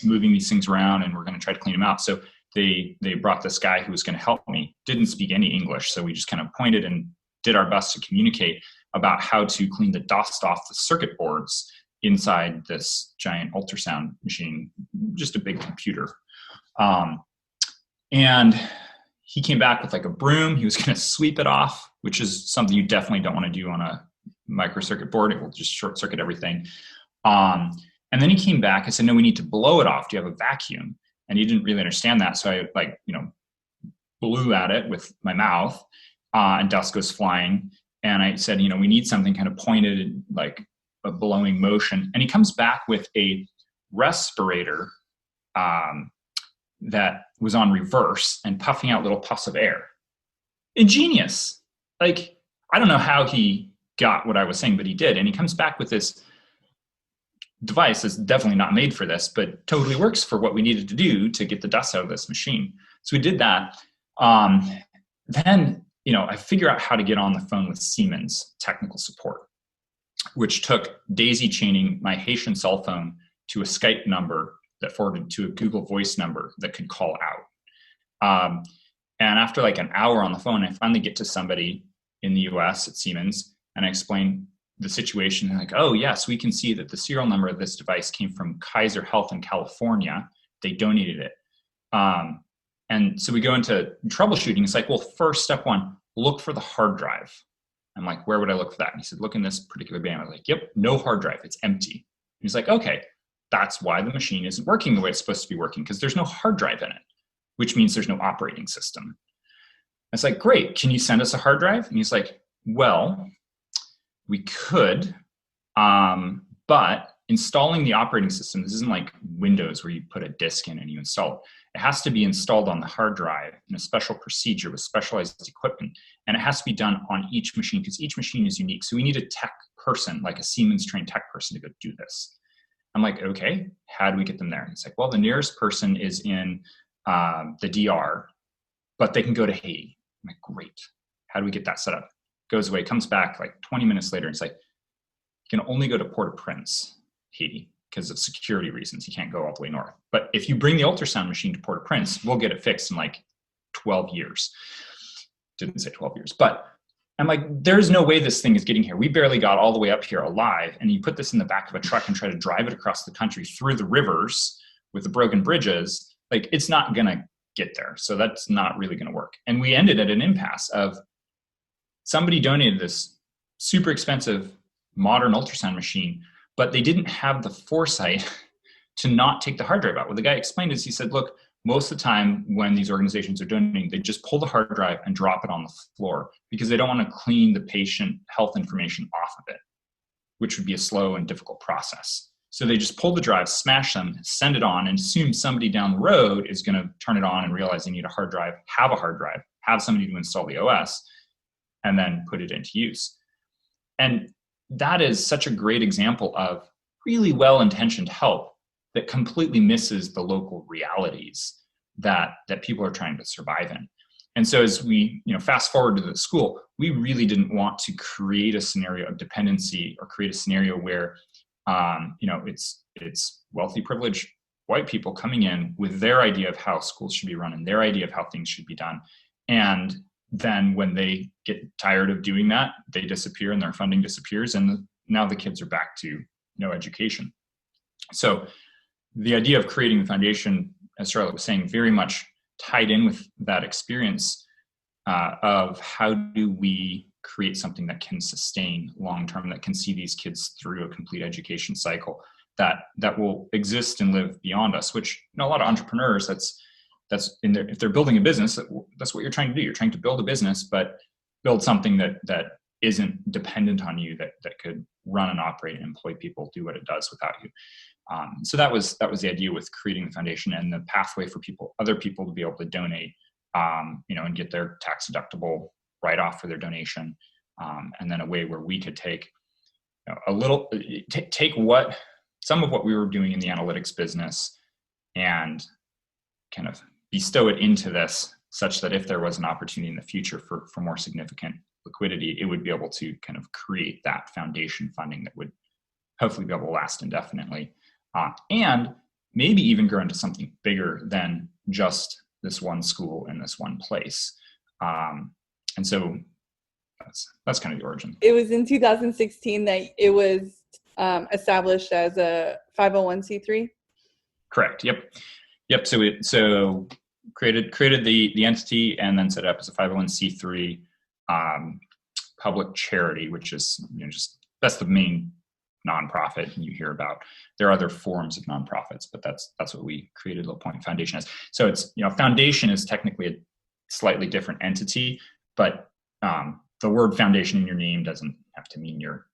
moving these things around, and we're going to try to clean them out. So they brought this guy who was going to help me, didn't speak any English. So we just kind of pointed and did our best to communicate about how to clean the dust off the circuit boards inside this giant ultrasound machine, just a big computer. And he came back with like a broom. He was going to sweep it off, which is something you definitely don't want to do on a microcircuit board. It will just short circuit everything. And then he came back. I said, no, we need to blow it off. Do you have a vacuum? And he didn't really understand that. So I blew at it with my mouth, and dust goes flying. And I said, we need something kind of pointed, like a blowing motion. And he comes back with a respirator that was on reverse and puffing out little puffs of air. Ingenious. Like, I don't know how he got what I was saying, but he did. And he comes back with this device that's definitely not made for this, but totally works for what we needed to do to get the dust out of this machine. So we did that. Then, I figure out how to get on the phone with Siemens technical support, which took daisy chaining my Haitian cell phone to a Skype number that forwarded to a Google Voice number that could call out. And after like an hour on the phone, I finally get to somebody in the US at Siemens, and I explain the situation. They're like, oh, yes, we can see that the serial number of this device came from Kaiser Health in California. They donated it. And so we go into troubleshooting. It's like, well, first, step one, look for the hard drive. I'm like, where would I look for that? And he said, look in this particular bin. I was like, yep, no hard drive. It's empty. And he's like, okay, that's why the machine isn't working the way it's supposed to be working, because there's no hard drive in it, which means there's no operating system. It's like, great, can you send us a hard drive? And he's like, well, we could, but installing the operating system, this isn't like Windows where you put a disk in and you install it. It has to be installed on the hard drive in a special procedure with specialized equipment. And it has to be done on each machine because each machine is unique. So we need a tech person, like a Siemens trained tech person, to go do this. I'm like, okay, how do we get them there? And it's like, well, the nearest person is in the DR, but they can go to Haiti. I'm like, great. How do we get that set up? Goes away, comes back like 20 minutes later. And it's like, you can only go to Port-au-Prince, Haiti, because of security reasons. You can't go all the way north. But if you bring the ultrasound machine to Port-au-Prince, we'll get it fixed in like 12 years. Didn't say 12 years, but I'm like, there's no way this thing is getting here. We barely got all the way up here alive. And you put this in the back of a truck and try to drive it across the country through the rivers with the broken bridges. Like, it's not going to get there. So that's not really going to work. And we ended at an impasse of somebody donated this super expensive modern ultrasound machine, but they didn't have the foresight to not take the hard drive out. What the guy explained is, he said, look, most of the time when these organizations are donating, they just pull the hard drive and drop it on the floor because they don't want to clean the patient health information off of it, which would be a slow and difficult process. So they just pull the drive, smash them, send it on, and assume somebody down the road is going to turn it on and realize they need a hard drive, have somebody to install the OS, and then put it into use. And that is such a great example of really well-intentioned help that completely misses the local realities that people are trying to survive in. And so as we fast forward to the school, we really didn't want to create a scenario of dependency or create a scenario where it's wealthy, privileged white people coming in with their idea of how schools should be run and their idea of how things should be done. And then when they get tired of doing that, they disappear and their funding disappears. And now the kids are back to no education. So the idea of creating the foundation, as Charlotte was saying, very much tied in with that experience of how do we create something that can sustain long-term, that can see these kids through a complete education cycle that will exist and live beyond us, which a lot of entrepreneurs, that's in there. If they're building a business, that's what you're trying to do. You're trying to build a business, but build something that isn't dependent on you, that could run and operate and employ people, do what it does without you. So that was the idea with creating the foundation and the pathway for other people to be able to donate, and get their tax deductible write-off for their donation, and then a way where we could take some of what we were doing in the analytics business and kind of bestow it into this, such that if there was an opportunity in the future for more significant liquidity, it would be able to kind of create that foundation funding that would hopefully be able to last indefinitely, and maybe even grow into something bigger than just this one school in this one place. And so that's kind of the origin. It was in 2016 that it was established as a 501c3. Correct. Yep. So created the entity and then set it up as a 501c3 public charity, which is that's the main nonprofit you hear about. There are other forms of nonprofits, but that's what we created the Pointe Foundation as. So it's foundation is technically a slightly different entity, but the word foundation in your name doesn't have to mean you're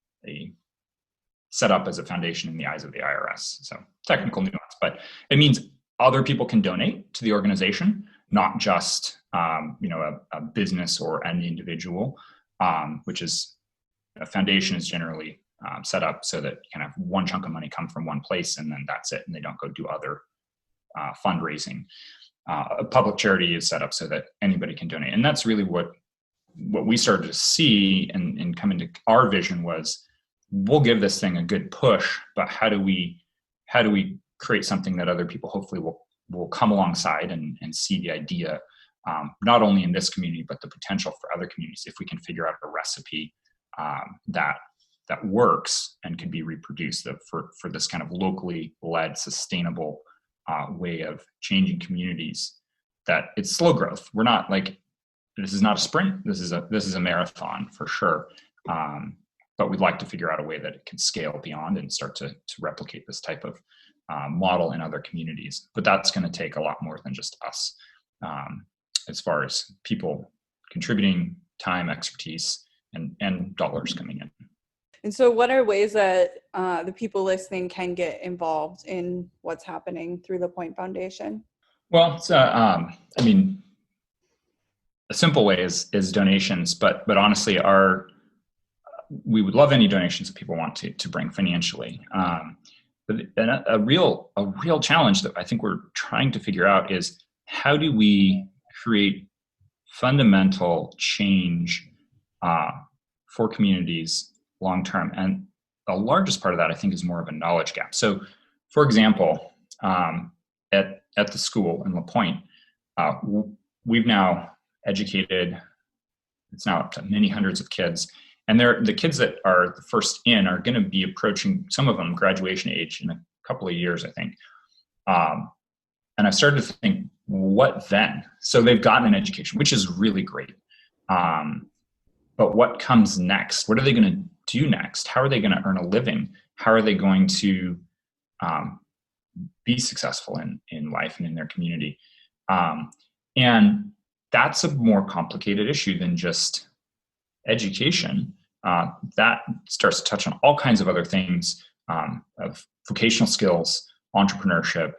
set up as a foundation in the eyes of the IRS. So technical nuance, but it means other people can donate to the organization, not just a business or an individual, which is a foundation is generally set up so that you can have one chunk of money come from one place and then that's it, and they don't go do other fundraising. A public charity is set up so that anybody can donate. And that's really what we started to see and come into our vision was, we'll give this thing a good push, but how do we create something that other people hopefully will come alongside and see the idea, not only in this community, but the potential for other communities if we can figure out a recipe that works and can be reproduced for this kind of locally led, sustainable way of changing communities. That it's slow growth. We're not like, this is not a sprint. This is a marathon for sure. But we'd like to figure out a way that it can scale beyond and start to replicate this type of model in other communities. But that's going to take a lot more than just us, as far as people contributing time, expertise, and dollars coming in. And so what are ways that the people listening can get involved in what's happening through the Pointe Foundation? Well, it's, I mean, a simple way is donations, but honestly, we would love any donations that people want to bring financially. But a real challenge that I think we're trying to figure out is, how do we create fundamental change for communities long term? And the largest part of that, I think, is more of a knowledge gap. So, for example, at the school in La Pointe, we've now educated, it's now up to many hundreds of kids. And the kids that are the first in are going to be approaching, some of them, graduation age in a couple of years, I think. And I've started to think, what then? So they've gotten an education, which is really great. But what comes next? What are they going to do next? How are they going to earn a living? How are they going to be successful in life and in their community? And that's a more complicated issue than just education. That starts to touch on all kinds of other things, of vocational skills, entrepreneurship,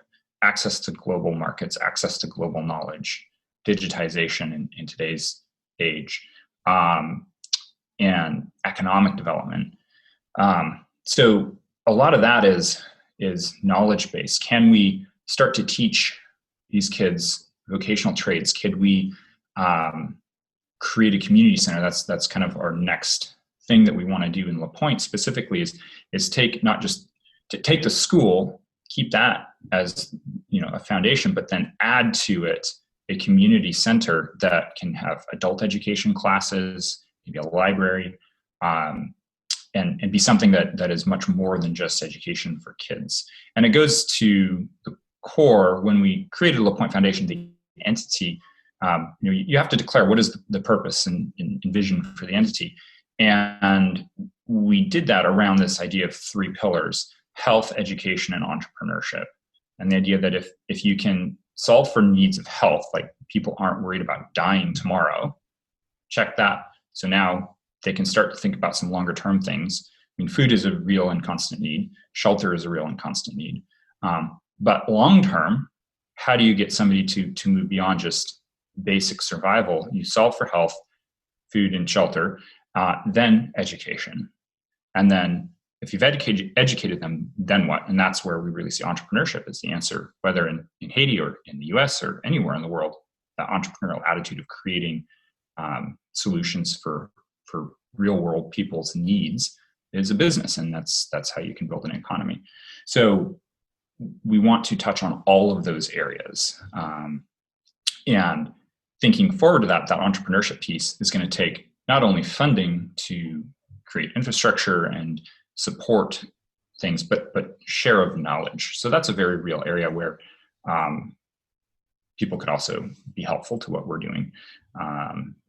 access to global markets, access to global knowledge, digitization in today's age, and economic development. So a lot of that is knowledge-based. Can we start to teach these kids vocational trades? Could we create a community center? That's kind of our next thing that we want to do in La Pointe specifically, is take, not just to take the school, keep that as, a foundation, but then add to it a community center that can have adult education classes, maybe a library, and be something that is much more than just education for kids. And it goes to the core. When we created La Pointe Foundation, the entity, you have to declare what is the purpose and vision for the entity. And we did that around this idea of three pillars: health, education, and entrepreneurship. And the idea that if you can solve for needs of health, like people aren't worried about dying tomorrow, check that. So now they can start to think about some longer term things. I mean, food is a real and constant need. Shelter is a real and constant need. But long term, how do you get somebody to move beyond just basic survival? You solve for health, food, and shelter, then education. And then if you've educated them, then what? And that's where we really see entrepreneurship as the answer, whether in Haiti or in the US or anywhere in the world. That entrepreneurial attitude of creating solutions for real world people's needs is a business, and that's how you can build an economy. So we want to touch on all of those areas. And thinking forward to that entrepreneurship piece is going to take not only funding to create infrastructure and support things, but share of knowledge. So that's a very real area where people could also be helpful to what we're doing,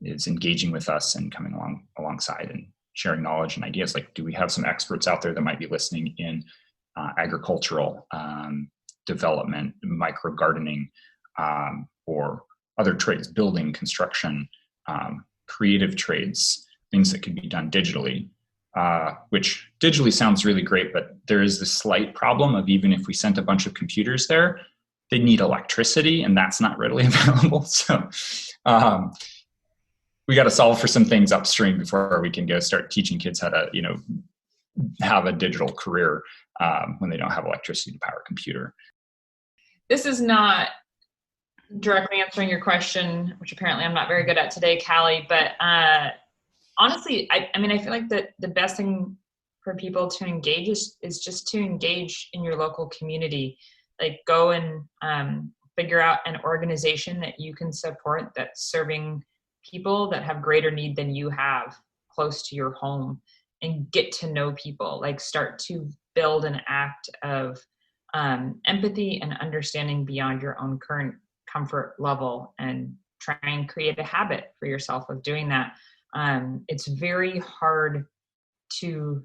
is engaging with us and coming alongside and sharing knowledge and ideas. Like, do we have some experts out there that might be listening in agricultural development, micro gardening, or other trades, building, construction, creative trades, things that could be done digitally, which digitally sounds really great, but there is this slight problem of, even if we sent a bunch of computers there, they need electricity, and that's not readily available. So we got to solve for some things upstream before we can go start teaching kids how to, have a digital career when they don't have electricity to power a computer. this is not directly answering your question, which apparently I'm not very good at today, Callie, but honestly, I mean, I feel like the best thing for people to engage is just to engage in your local community. Like, go and figure out an organization that you can support that's serving people that have greater need than you have close to your home, and get to know people. Like, start to build an act of empathy and understanding beyond your own current comfort level, and try and create a habit for yourself of doing that. It's very hard to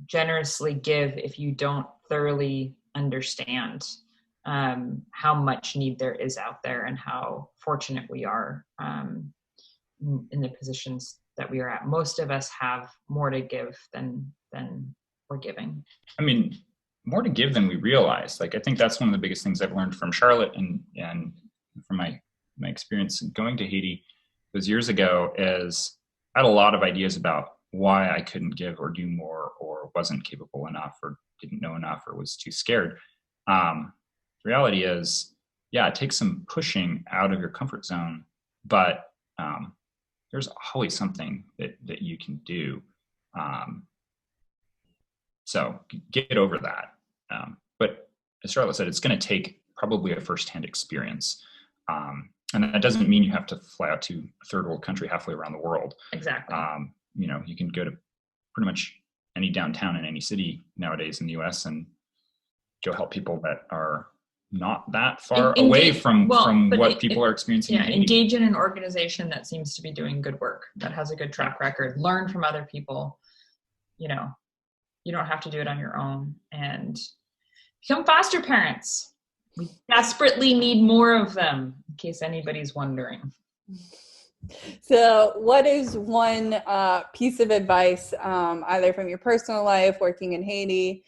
generously give if you don't thoroughly understand how much need there is out there, and how fortunate we are in the positions that we are at. Most of us have more to give than we're giving. I mean, more to give than we realize. Like, I think that's one of the biggest things I've learned from Charlotte and from my experience going to Haiti those years ago, is I had a lot of ideas about why I couldn't give or do more, or wasn't capable enough, or didn't know enough, or was too scared. The reality is, yeah, it takes some pushing out of your comfort zone, but there's always something that you can do. So get over that. But as Charlotte said, it's going to take probably a firsthand experience. And that doesn't mean you have to fly out to a third world country halfway around the world. Exactly. You can go to pretty much any downtown in any city nowadays in the US and go help people that are not that far away from what people are experiencing. Yeah, engage in an organization that seems to be doing good work, that has a good track record. Learn from other people. You don't have to do it on your own. And become foster parents. We desperately need more of them, in case anybody's wondering. So what is one piece of advice, either from your personal life, working in Haiti,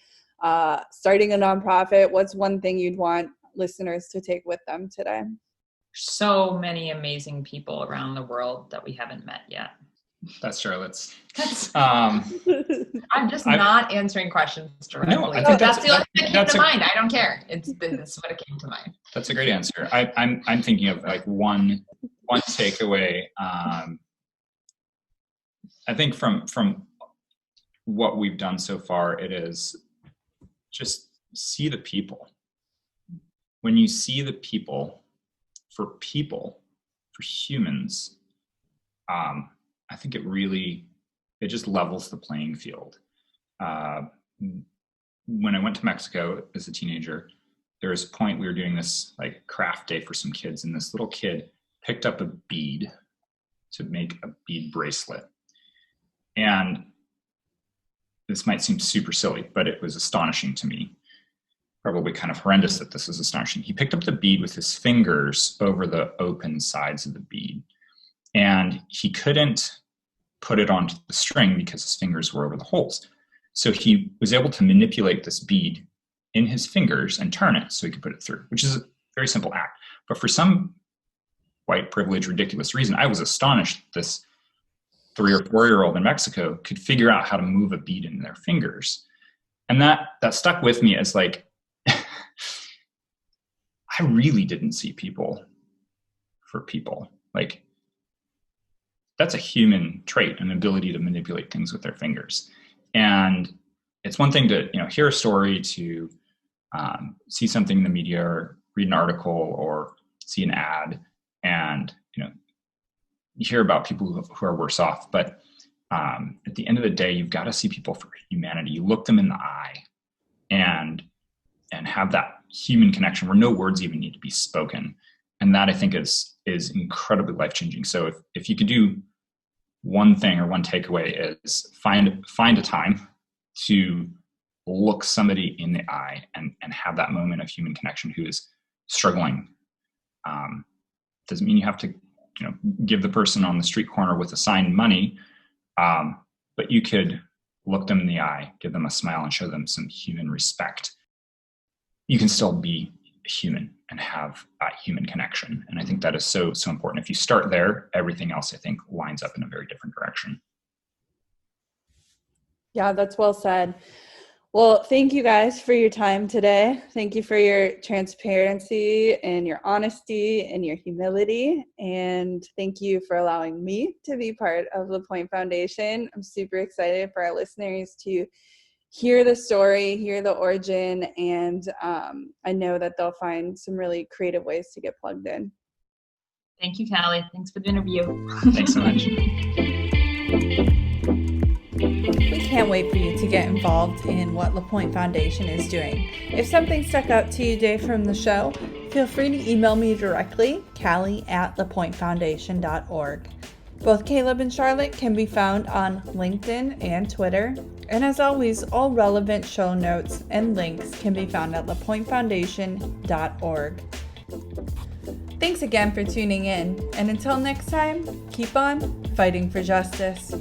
starting a nonprofit? What's one thing you'd want listeners to take with them today? So many amazing people around the world that we haven't met yet. That's Charlotte's. I'm just not answering questions directly. No, I think that's the only thing that came to mind. I don't care. This is what it came to mind. That's a great answer. I'm thinking of like one takeaway. I think from what we've done so far, it is just see the people. When you see the people, for humans, I think it just levels the playing field. When I went to Mexico as a teenager, there was a point we were doing this like craft day for some kids, and this little kid picked up a bead to make a bead bracelet. And this might seem super silly, but it was astonishing to me. Probably kind of horrendous that this is astonishing. He picked up the bead with his fingers over the open sides of the bead, and he couldn't put it onto the string because his fingers were over the holes. So he was able to manipulate this bead in his fingers and turn it so he could put it through, which is a very simple act. But for some white privilege, ridiculous reason, I was astonished this 3 or 4-year-old in Mexico could figure out how to move a bead in their fingers. And that stuck with me as like, I really didn't see people for people. Like, that's a human trait, an ability to manipulate things with their fingers. And it's one thing to hear a story, to see something in the media or read an article or see an ad, and you hear about people who are worse off. But at the end of the day, you've got to see people for humanity. You look them in the eye and have that human connection where no words even need to be spoken. And that, I think, is incredibly life-changing. So if you could do one thing, or one takeaway, is find a time to look somebody in the eye and have that moment of human connection who is struggling. Doesn't mean you have to give the person on the street corner with a sign money, but you could look them in the eye, give them a smile, and show them some human respect. You can still be human and have that human connection. And I think that is so important. If you start there, everything else, I think, lines up in a very different direction. Yeah, that's well said. Well, thank you guys for your time today. Thank you for your transparency and your honesty and your humility. And thank you for allowing me to be part of the Pointe Foundation. I'm super excited for our listeners to hear the story, hear the origin, and I know that they'll find some really creative ways to get plugged in. Thank you, Callie. Thanks for the interview. Thanks so much. We can't wait for you to get involved in what the Pointe Foundation is doing. If something stuck out to you today from the show, feel free to email me directly, callie@thepointefoundation.org. Both Caleb and Charlotte can be found on LinkedIn and Twitter. And as always, all relevant show notes and links can be found at thepointefoundation.org. Thanks again for tuning in, and until next time, keep on fighting for justice.